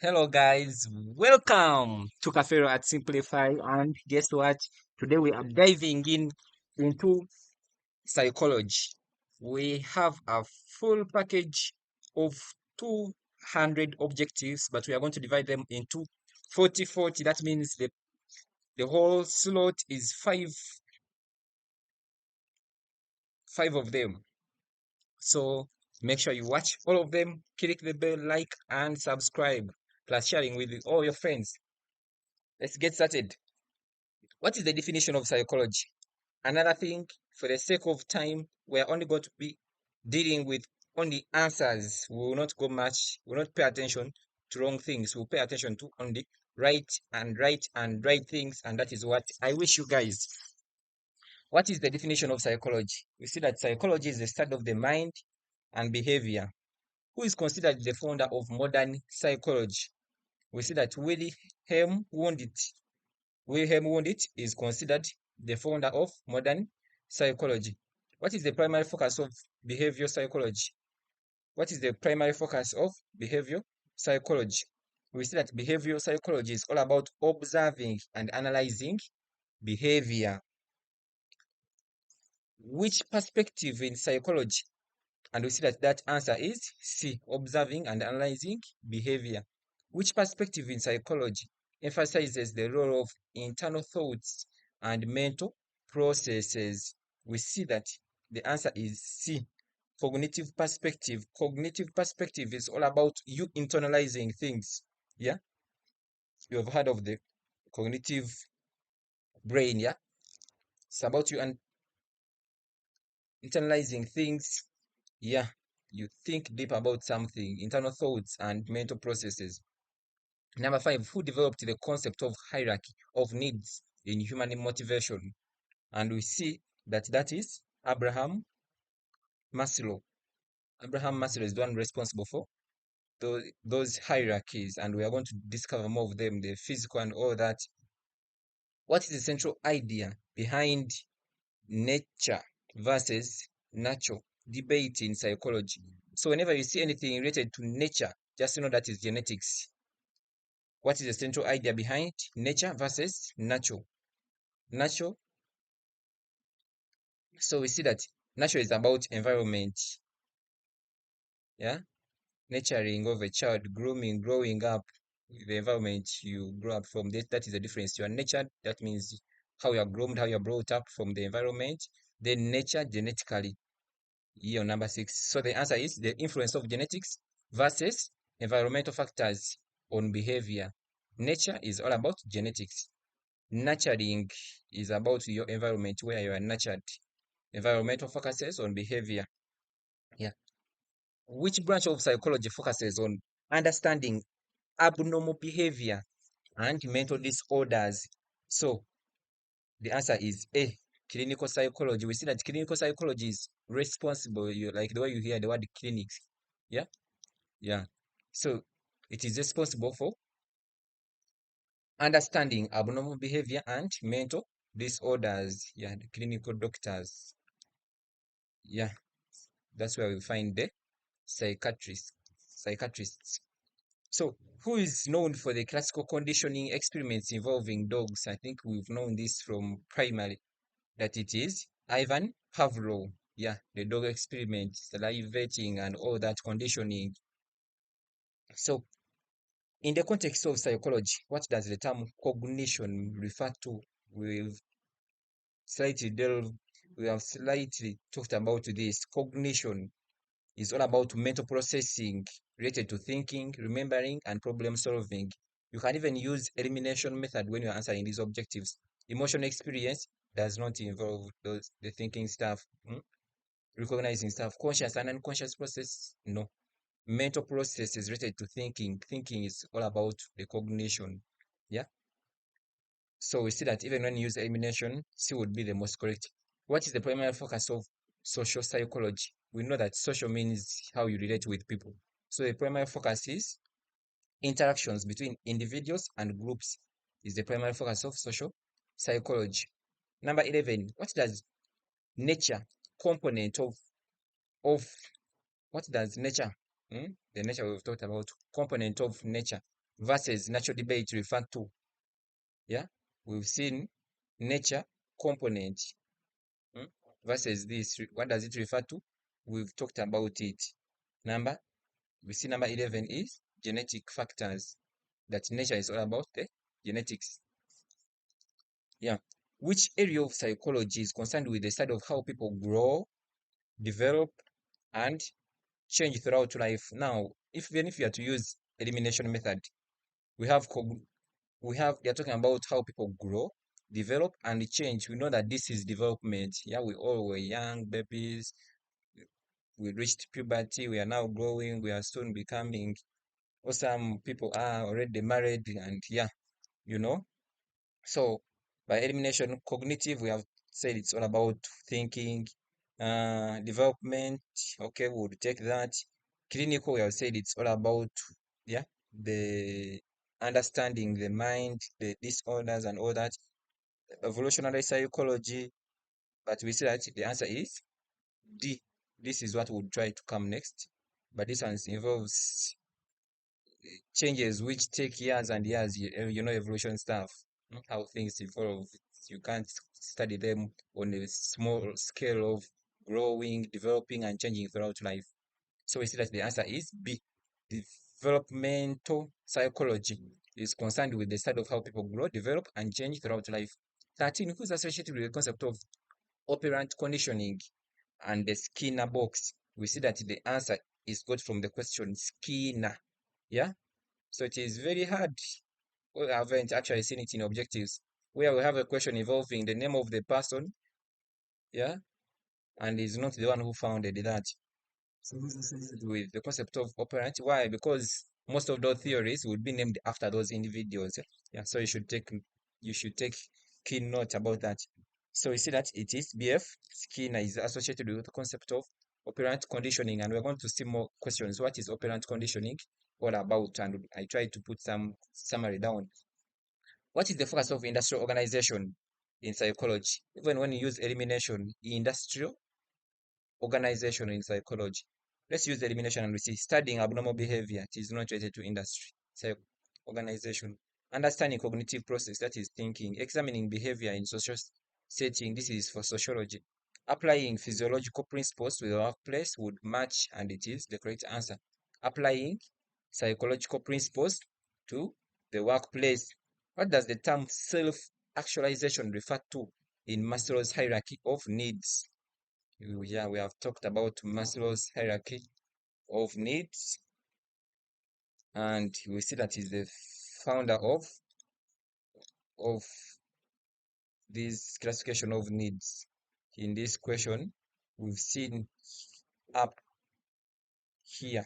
Hello guys, welcome to Cafero at Simplify, and guess what? Today we are diving into psychology. We have a full package of 200 objectives, but we are going to divide them into 40-40. That means the whole slot is five of them. So make sure you watch all of them, click the bell, like, and subscribe, plus sharing with all your friends. Let's get started. What is the definition of psychology? Another thing, for the sake of time, we're only going to be dealing with only answers. We will not go much, we will not pay attention to wrong things. We'll pay attention to only right things, and that is what I wish you guys. What is the definition of psychology? We see that psychology is the study of the mind and behavior. Who is considered the founder of modern psychology? We see that Wilhelm Wundt is considered the founder of modern psychology. What is the primary focus of behavioral psychology? What is the primary focus of behavioral psychology? We see that behavioral psychology is all about observing and analyzing behavior. Which perspective in psychology? And we see that that answer is C, observing and analyzing behavior. Which perspective in psychology emphasizes the role of internal thoughts and mental processes? We see that the answer is C, cognitive perspective. Cognitive perspective is all about you internalizing things. Yeah, you have heard of the cognitive brain. Yeah, it's about you and internalizing things. Yeah, you think deep about something, internal thoughts and mental processes. Number five, who developed the concept of hierarchy of needs in human motivation? And we see that that is Abraham Maslow. Abraham Maslow is the one responsible for those hierarchies, and we are going to discover more of them, the physical and all that. What is the central idea behind nature versus nurture debate in psychology? So whenever you see anything related to nature, just know that is genetics. What is the central idea behind nature versus nurture? Nurture. So we see that nurture is about environment. Yeah, nurturing of a child, grooming, growing up, the environment you grow up from. That is the difference. You are nurtured. That means how you are groomed, how you are brought up from the environment. Then nature genetically. Year number 6. So the answer is the influence of genetics versus environmental factors on behavior. Nature is all about genetics. Nurturing is about your environment where you are nurtured. Environmental focuses on behavior. Yeah. Which branch of psychology focuses on understanding abnormal behavior and mental disorders? So the answer is A, clinical psychology. We see that clinical psychology is responsible, you like the way you hear the word clinics. Yeah, yeah. So it is responsible for understanding abnormal behavior and mental disorders. Yeah, the clinical doctors. Yeah, that's where we find the psychiatrists. So, who is known for the classical conditioning experiments involving dogs? I think we've known this from primary, that it is Ivan Pavlov. Yeah, the dog experiment, salivating, and all that conditioning. So, in the context of psychology, what does the term cognition refer to? We've slightly delved, we have slightly talked about this. Cognition is all about mental processing related to thinking, remembering, and problem solving. You can even use elimination method when you're answering these objectives. Emotional experience does not involve the thinking stuff, recognizing stuff. Conscious and unconscious process, no. Mental process is related to thinking. Thinking is all about the cognition. Yeah. So we see that even when you use elimination, C would be the most correct. What is the primary focus of social psychology? We know that social means how you relate with people. So the primary focus is interactions between individuals and groups is the primary focus of social psychology. Number 11, what does nature component of what does nature, the nature we've talked about, component of nature. versus natural debate refer to. Yeah, we've seen nature component, mm, versus this. What does it refer to? We've talked about it. Number, we see number 11 is genetic factors. That nature is all about the genetics. Yeah. Which area of psychology is concerned with the study of how people grow, develop, and change throughout life? Now, even if you are to use elimination method, we have they are talking about how people grow, develop, and change. We know that this is development. Yeah, we all were young babies. We reached puberty. We are now growing. We are soon becoming. Or some people are already married, and yeah, you know. So by elimination, cognitive, we have said it's all about thinking, development. Okay, we would take that. Clinical, we have said it's all about, yeah, the understanding the mind, the disorders and all that. Evolutionary psychology, but we see that the answer is D. This is what we'll try to come next. But this one involves changes which take years and years, evolution stuff, how things evolve. You can't study them on a small scale of growing, developing, and changing throughout life. So we see that the answer is B. Developmental psychology is concerned with the study of how people grow, develop, and change throughout life. 13, who's associated with the concept of operant conditioning and the Skinner box. We see that the answer is got from the question Skinner. Yeah, so it is very hard. We haven't actually seen it in objectives where we have a question involving the name of the person, yeah, and is not the one who founded that. So this is associated with the concept of operant. Why? Because most of those theories would be named after those individuals. Yeah, yeah. So you should take keen note about that. So you see that it is BF. Skinner is associated with the concept of operant conditioning, and we're going to see more questions. What is operant conditioning all about? And I tried to put some summary down. What is the focus of industrial organization in psychology? Even when you use elimination, industrial organization in psychology. Let's use elimination and we see studying abnormal behavior. It is not related to industry. So organization. Understanding cognitive process, that is thinking. Examining behavior in social setting. This is for sociology. Applying physiological principles to the workplace would match, and it is the correct answer. Applying psychological principles to the workplace. What does the term self-actualization refer to in Maslow's hierarchy of needs? Yeah, we have talked about Maslow's hierarchy of needs, and we see that he's the founder of this classification of needs. In this question, we've seen up here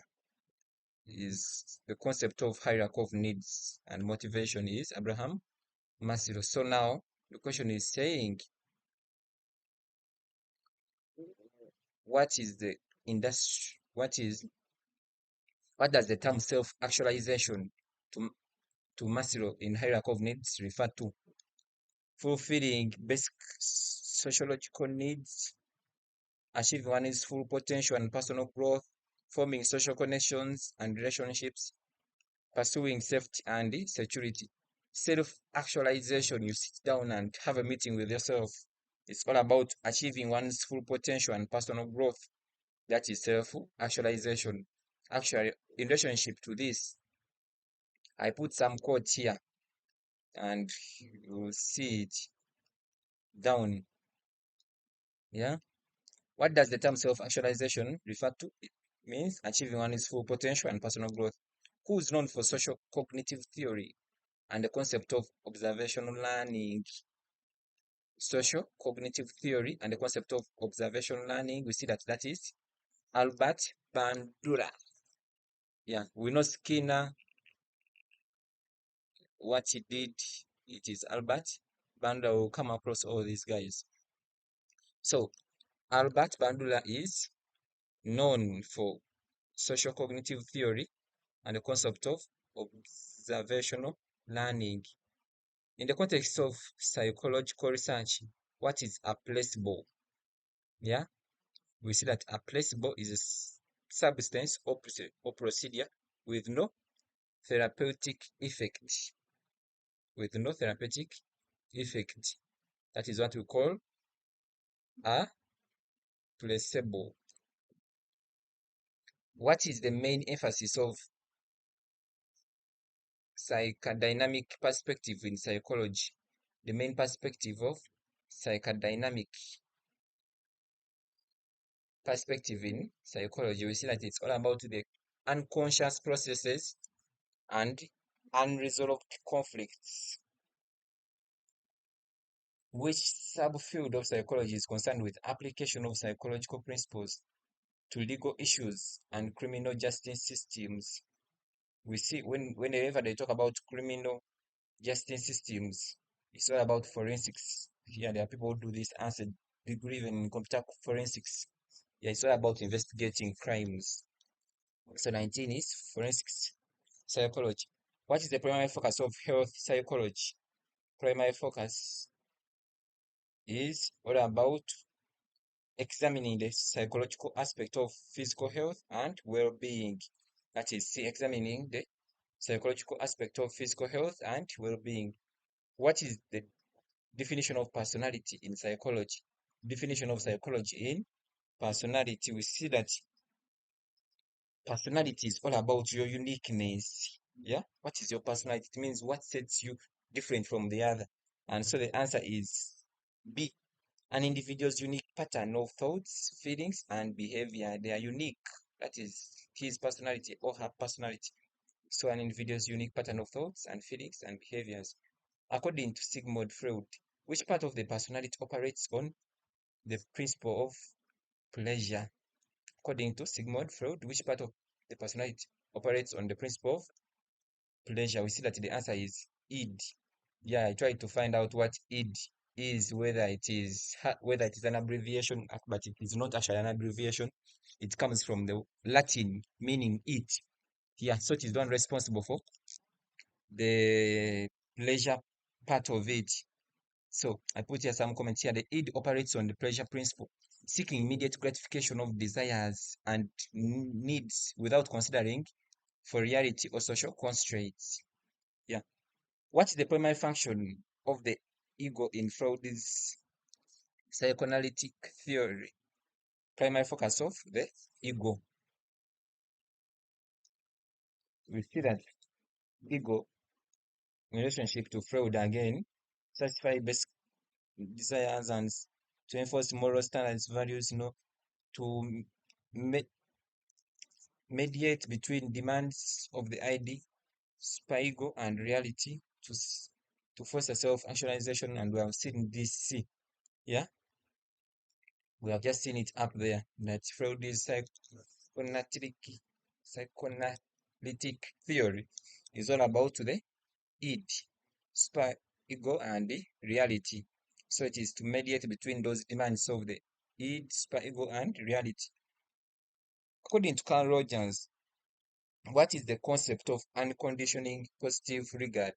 is the concept of hierarchy of needs and motivation is Abraham Maslow. So now the question is saying, what is the industry? What does the term self-actualization to Maslow in hierarchy of needs refer to? Fulfilling basic sociological needs, achieving one's full potential and personal growth, forming social connections and relationships, pursuing safety and security. Self-actualization, you sit down and have a meeting with yourself. It's all about achieving one's full potential and personal growth. That is self-actualization. Actually, in relationship to this, I put some quotes here and you'll see it down. Yeah. What does the term self-actualization refer to? It means achieving one's full potential and personal growth. Who is known for social cognitive theory and the concept of observational learning? Social cognitive theory and the concept of observational learning, we see that that is Albert Bandura. Yeah, we know Skinner, what he did. It is Albert Bandura. Will come across all these guys. So Albert Bandura is known for social cognitive theory and the concept of observational learning. In the context of psychological research, what is a placebo? Yeah, we see that a placebo is a substance or procedure with no therapeutic effect. With no therapeutic effect. That is what we call a placebo. What is the main emphasis of psychodynamic perspective in psychology? The main perspective of psychodynamic perspective in psychology, we see that it's all about the unconscious processes and unresolved conflicts. Which subfield of psychology is concerned with application of psychological principles to legal issues and criminal justice systems? We see whenever they talk about criminal justice systems, it's all about forensics. Yeah, there are people who do this as a degree even in computer forensics. Yeah, it's all about investigating crimes. So 19 is forensics psychology. What is the primary focus of health psychology? Primary focus is all about examining the psychological aspect of physical health and well-being. That is, examining the psychological aspect of physical health and well-being. What is the definition of personality in psychology? Definition of psychology in personality. We see that personality is all about your uniqueness. Yeah, what is your personality? It means what sets you different from the other. And so the answer is B. An individual's unique pattern of thoughts, feelings, and behavior. They are unique. That is his personality or her personality. So an individual's unique pattern of thoughts and feelings and behaviors. According to Sigmund Freud, which part of the personality operates on the principle of pleasure? According to Sigmund Freud, which part of the personality operates on the principle of pleasure? We see that the answer is id. Yeah, I tried to find out what id is, whether it is an abbreviation, but it is not actually an abbreviation. It comes from the Latin meaning it. Yeah, so it is the one responsible for the pleasure part of it. So I put here some comments here. The id operates on the pleasure principle, seeking immediate gratification of desires and needs without considering for reality or social constraints. Yeah. What's the primary function of the ego in Freud's psychoanalytic theory? Primary focus of the ego. We see that ego, in relationship to Freud again, satisfy basic desires and to enforce moral standards, values, to me mediate between demands of the ID, ego, and reality, to foster self-actualization. And we have seen this. Yeah, we have just seen it up there that Freud's psychoanalytic theory is all about the id, ego, and the reality. So it is to mediate between those demands of the id, ego, and reality. According to Carl Rogers, what is the concept of unconditioning positive regard?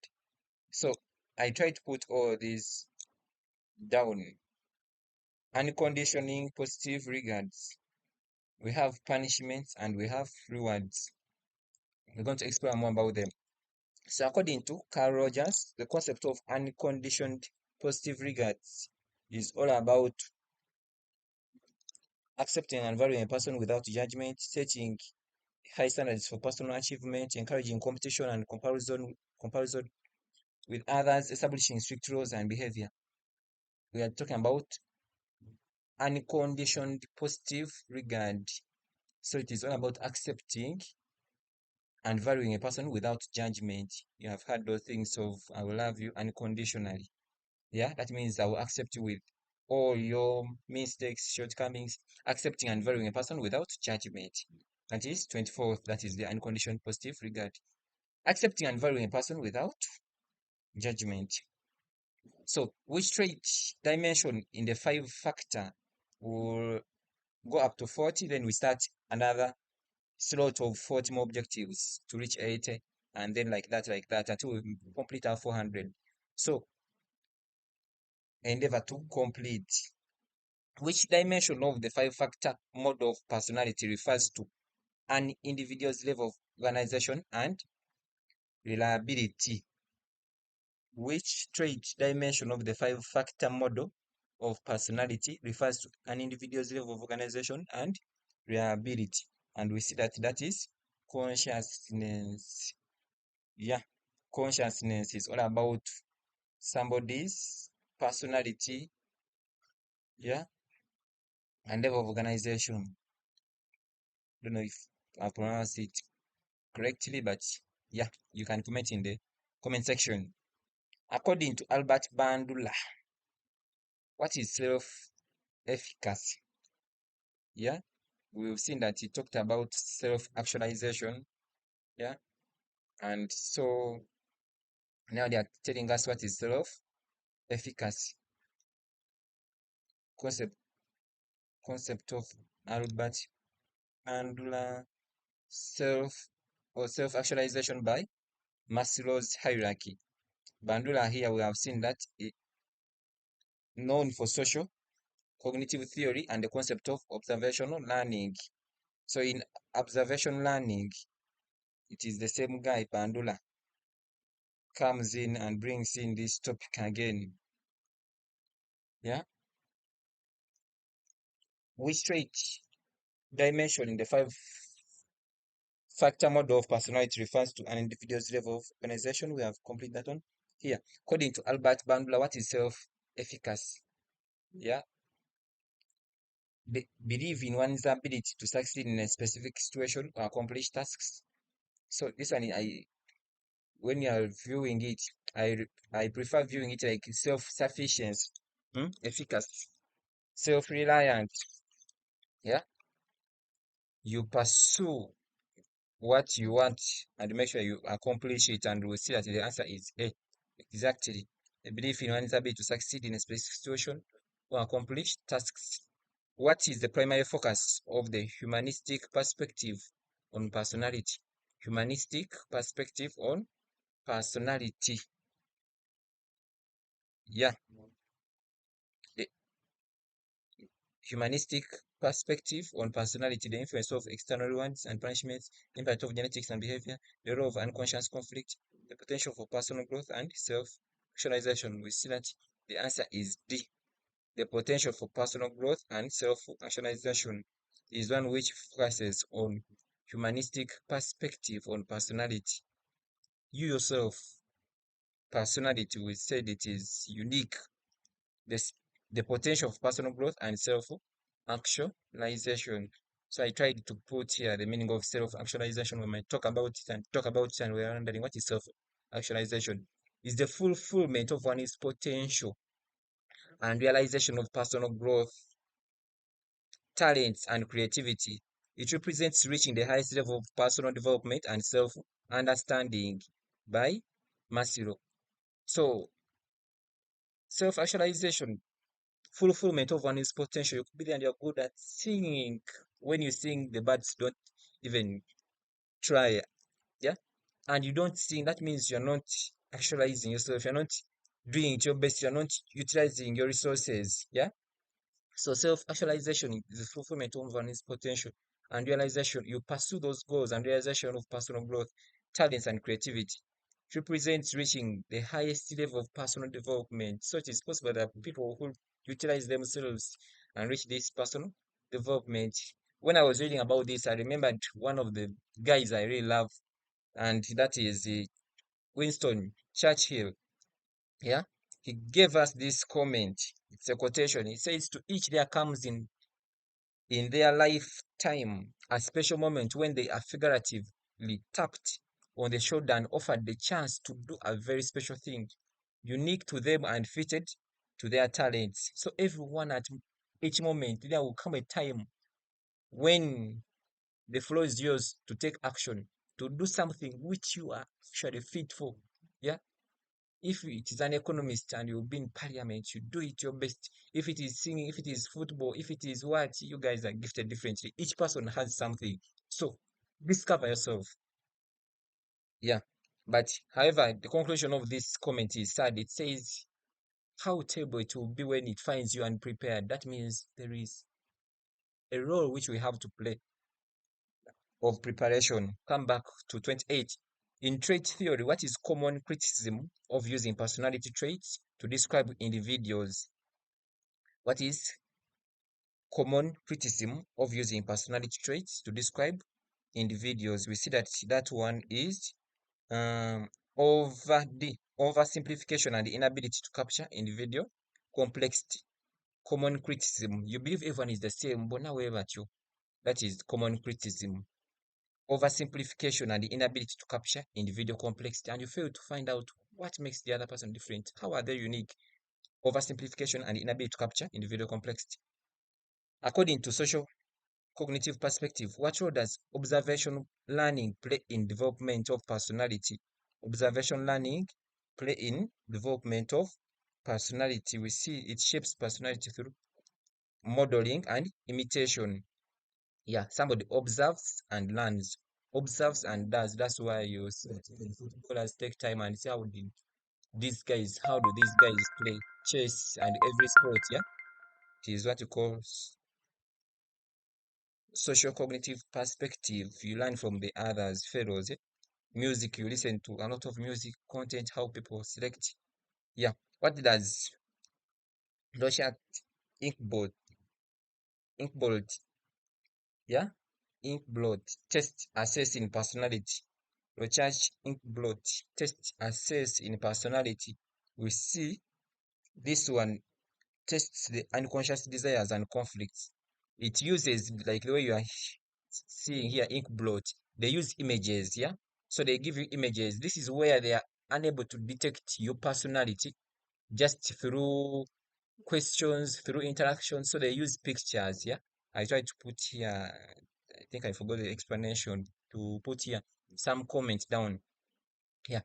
So I try to put all these down. Unconditioning positive regards. We have punishments and we have rewards. We're going to explore more about them. So according to Carl Rogers, the concept of unconditioned positive regards is all about accepting and valuing a person without judgment, setting high standards for personal achievement, encouraging competition and comparison with others, establishing strict rules and behavior. We are talking about unconditioned positive regard. So it is all about accepting and valuing a person without judgment. You have heard those things of I will love you unconditionally. Yeah, that means I will accept you with all your mistakes, shortcomings, accepting and valuing a person without judgment. That is 24th, that is the unconditioned positive regard. Accepting and valuing a person without judgment. So, which trait dimension in the 5 factor will go up to 40? Then we start another slot of 40 more objectives to reach 80, and then like that, until we complete our 400. So, endeavor to complete. Which dimension of the 5 factor model of personality refers to an individual's level of organization and reliability. Which trait dimension of the five-factor model of personality refers to an individual's level of organization and reliability? And we see that that is consciousness. Yeah, consciousness is all about somebody's personality, yeah, and level of organization. Don't know if I pronounced it correctly, but yeah, you can comment in the comment section. According to Albert Bandura, what is self-efficacy? Yeah, we've seen that he talked about self-actualization. Yeah, and so now they are telling us what is self-efficacy. Concept concept of Albert Bandura, self or self-actualization by Maslow's hierarchy. Bandura here we have seen that known for social cognitive theory and the concept of observational learning. So in observation learning, it is the same guy, Bandula, comes in and brings in this topic again. Yeah, which trait dimension in the five-factor model of personality refers to an individual's level of organization. We have completed that one here. According to Albert Bandula, what is self-efficacy? Yeah, believe in one's ability to succeed in a specific situation or accomplish tasks. So this one, when you are viewing it, I prefer viewing it like self-sufficiency, efficacy, self-reliant. Yeah, you pursue what you want and make sure you accomplish it, and we'll see that the answer is A. Exactly. I believe in one's ability to succeed in a specific situation or accomplish tasks. What is the primary focus of the humanistic perspective on personality? Humanistic perspective on personality. Yeah, the humanistic perspective on personality, the influence of external rewards and punishments, impact of genetics and behavior, the role of unconscious conflict, the potential for personal growth and self-actualization. We see that the answer is D. The potential for personal growth and self-actualization is one which focuses on humanistic perspective on personality. You yourself, personality, we said it is unique. This the potential of personal growth and self-actualization. So I tried to put here the meaning of self-actualization when I talk about it and we're wondering what is self-actualization. Is the fulfillment of one's potential and realization of personal growth, talents, and creativity. It represents reaching the highest level of personal development and self-understanding by Maslow. So self-actualization, fulfillment of one's potential. You could be there and you're good at singing. When you sing, the birds don't even try. Yeah. And you don't sing, that means you're not actualizing yourself. You're not doing it your best. You're not utilizing your resources. Yeah. So self-actualization is the fulfillment of one's potential and realization. You pursue those goals and realization of personal growth, talents, and creativity. It represents reaching the highest level of personal development. So it is possible that people who utilize themselves and reach this personal development. When I was reading about this, I remembered one of the guys I really love, and that is Winston Churchill. Yeah, he gave us this comment. It's a quotation. He says, "To each there comes in their lifetime a special moment when they are figuratively tapped on the shoulder and offered the chance to do a very special thing, unique to them and fitted to their talents." So everyone at each moment, there will come a time when the floor is yours to take action, to do something which you are actually fit for. Yeah. If it is an economist and you'll be in parliament, you do it your best. If it is singing, if it is football, if it is what, you guys are gifted differently. Each person has something. So discover yourself. Yeah. But however, the conclusion of this comment is sad. It says how terrible it will be when it finds you unprepared. That means there is a role which we have to play of preparation. Come back to 28. In trait theory, what is common criticism of using personality traits to describe individuals? What is common criticism of using personality traits to describe individuals? We see that that one is um, oversimplification and inability to capture individual complexity. Common criticism. You believe everyone is the same, but now where at you? That is common criticism. Oversimplification and the inability to capture individual complexity, and you fail to find out what makes the other person different. How are they unique? Oversimplification and inability to capture individual complexity. According to social cognitive perspective, what role does observation learning play in development of personality? Observation learning play in development of personality. We see it shapes personality through modeling and imitation. Yeah, somebody observes and learns, observes and does. That's why you see footballers take time and see how do these guys play chess and every sport. Yeah, it is what you call social cognitive perspective. You learn from the others, fellows. Yeah? Music, you listen to a lot of music content, how people select. Yeah, what does Rorschach Inkblot, Inkblot, yeah, Inkblot test assess in personality? Rorschach Inkblot test assess in personality. We see this one tests the unconscious desires and conflicts. It uses, like the way you are seeing here, Inkblot. They use images, yeah. So they give you images. This is where they are unable to detect your personality just through questions, through interaction. So they use pictures, yeah. I tried to put here, I think I forgot the explanation to put here some comments down. Yeah.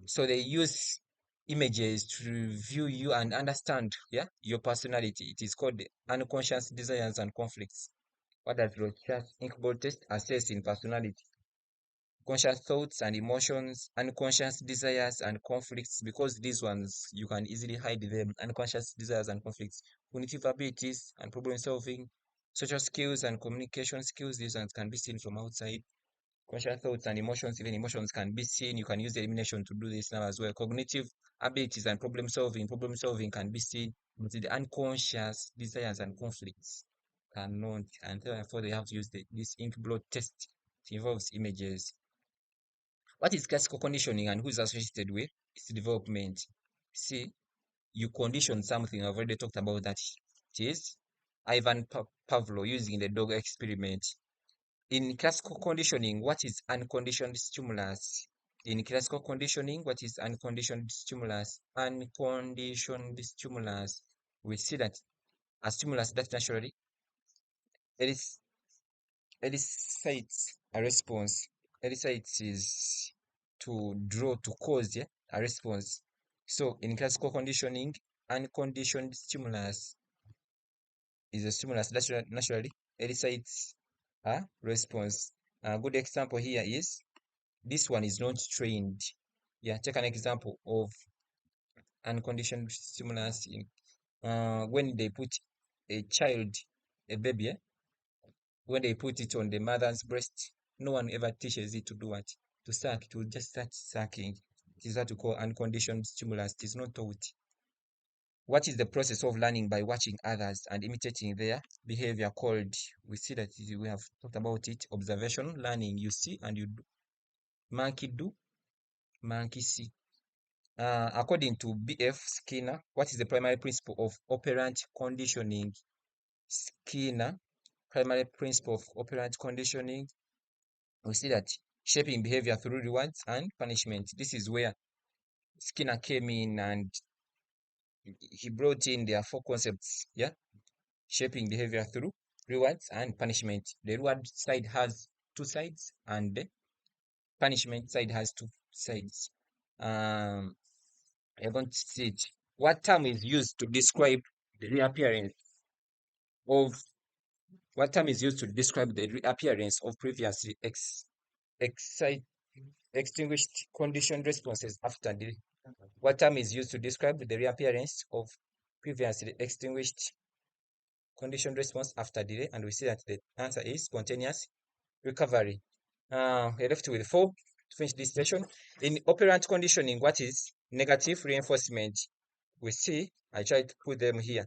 So they use images to view you and understand, yeah, your personality. It is called the unconscious desires and conflicts. What does Rorschach Inkblot test assess in personality? Conscious thoughts and emotions, unconscious desires and conflicts, because these ones you can easily hide them. Unconscious desires and conflicts, cognitive abilities and problem solving, social skills and communication skills, these ones can be seen from outside. Conscious thoughts and emotions, even emotions can be seen. You can use elimination to do this now as well. Cognitive abilities and problem solving can be seen. But the unconscious desires and conflicts cannot, and therefore they have to use this Inkblot test. It involves images. What is classical conditioning and who is associated with its development? See, you condition something. I've already talked about that. It is Ivan Pavlov using the dog experiment. In classical conditioning, what is unconditioned stimulus? In classical conditioning, what is unconditioned stimulus? Unconditioned stimulus. We see that a stimulus that naturally elis- elicits a response. Elicits is to draw, to cause, yeah, a response. So in classical conditioning, unconditioned stimulus is a stimulus that naturally elicits a response. A good example here is this one is not trained. Yeah, take an example of unconditioned stimulus in when they put a child, a baby, when they put it on the mother's breast, no one ever teaches it to do what? To suck. It will just start sucking. It is what we call unconditioned stimulus. It is not taught. What is the process of learning by watching others and imitating their behavior called? We see that we have talked about it. Observation, learning. You see and you do. Monkey do, monkey see. According to B.F. Skinner, what is the primary principle of operant conditioning? Skinner, primary principle of operant conditioning. We see that shaping behavior through rewards and punishment. This is where Skinner came in and he brought in their four concepts. Yeah, shaping behavior through rewards and punishment. The reward side has two sides, and the punishment side has two sides. Um, you're going to see it. What term is used to describe the reappearance of what term is used to describe the reappearance of previously excite, extinguished conditioned responses after delay? What term is used to describe the reappearance of previously extinguished conditioned response after delay? And we see that the answer is spontaneous recovery. We're left with four. finish this session. In operant conditioning, what is negative reinforcement? We see, I tried to put them here.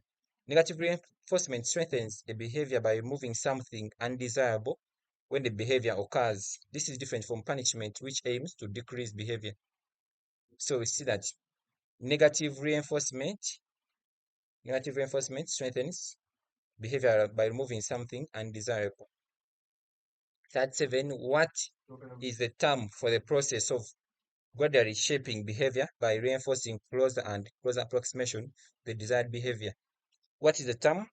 Negative reinforcement strengthens a behavior by removing something undesirable when the behavior occurs. This is different from punishment, which aims to decrease behavior. So we see that negative reinforcement strengthens behavior by removing something undesirable. 37. What is the term for the process of gradually shaping behavior by reinforcing closer and closer approximation to the desired behavior? What is the term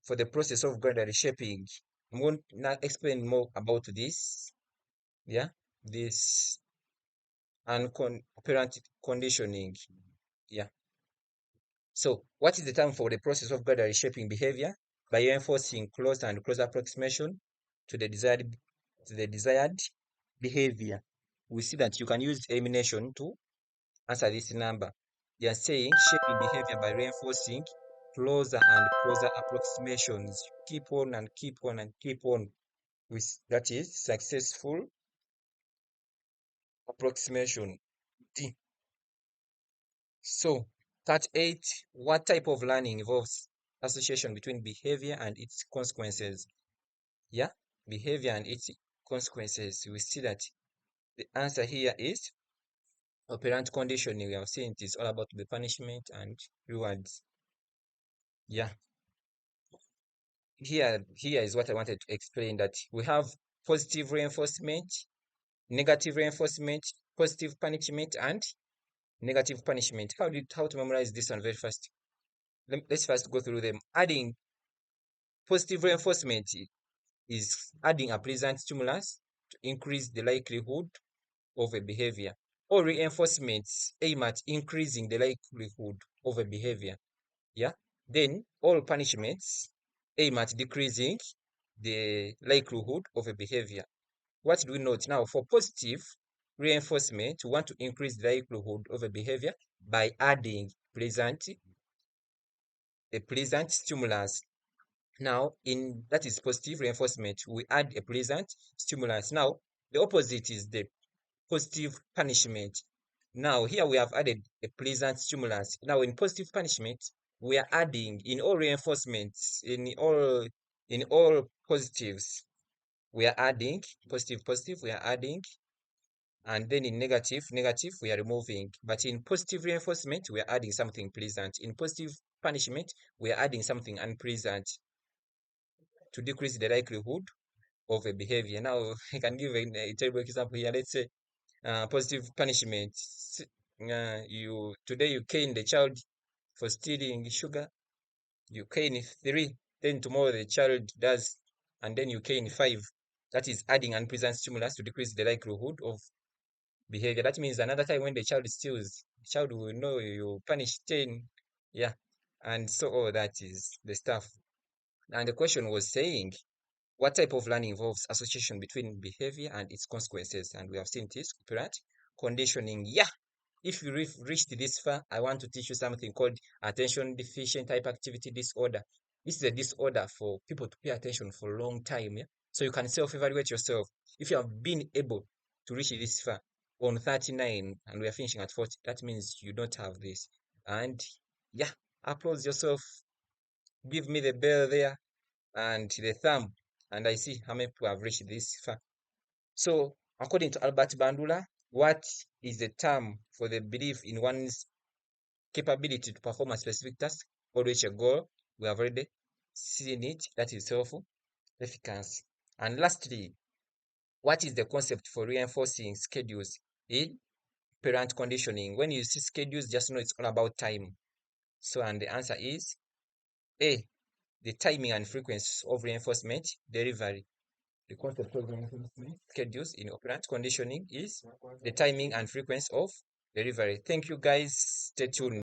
for the process of gradually shaping? I'm going to now explain more about this. Yeah, this operant conditioning. Yeah. So, what is the term for the process of gradually shaping behavior by reinforcing close and close approximation to the desired behavior? We see that you can use elimination to answer this number. They are saying shaping behavior by reinforcing closer and closer approximations. Keep on and keep on and keep on with that is successful approximation. D. So, part 8, what type of learning involves association between behavior and its consequences? Yeah, behavior and its consequences. We see that the answer here is operant conditioning. We have seen it is all about the punishment and rewards. Yeah, here is what I wanted to explain, that we have positive reinforcement, negative reinforcement, positive punishment, and negative punishment. How to memorize this one very fast? Let's first go through them. Adding positive reinforcement is adding a pleasant stimulus to increase the likelihood of a behavior. All reinforcements aim at increasing the likelihood of a behavior. Yeah. Then all punishments aim at decreasing the likelihood of a behavior. What do we note now? For positive reinforcement, we want to increase the likelihood of a behavior by adding a pleasant stimulus. Now, in that is positive reinforcement, we add a pleasant stimulus. Now, the opposite is the positive punishment. Now, here we have added a pleasant stimulus. Now, in positive punishment, we are adding in all reinforcements, in all positives, we are adding positive, we are adding, and then in negative, we are removing. But in positive reinforcement, we are adding something pleasant. In positive punishment, we are adding something unpleasant to decrease the likelihood of a behavior. Now, I can give a terrible example here. Let's say positive punishment. You today you cane the child for stealing sugar. You cane 3. Then tomorrow the child does, and then you cane 5. That is adding unpleasant stimulus to decrease the likelihood of behavior. That means another time when the child steals, the child will know you punish 10. Yeah, and so all that is the stuff. And the question was saying, what type of learning involves association between behavior and its consequences? And we have seen this operant conditioning. Yeah, if you reached this far, I want to teach you something called attention deficient hyperactivity disorder. This is a disorder for people to pay attention for a long time. Yeah? So you can self-evaluate yourself. If you have been able to reach this far on 39 and we are finishing at 40, that means you don't have this. And yeah, applaud yourself. Give me the bell there and the thumb, and I see how many people have reached this far. So, according to Albert Bandura, what is the term for the belief in one's capability to perform a specific task or reach a goal? We have already seen it. That is self-efficacy. And lastly, what is the concept for reinforcing schedules in operant conditioning? When you see schedules, just know it's all about time. So, and the answer is A, the timing and frequency of reinforcement delivery. The concept of reinforcement schedules in operant conditioning is the timing and frequency of delivery. Thank you guys. Stay tuned.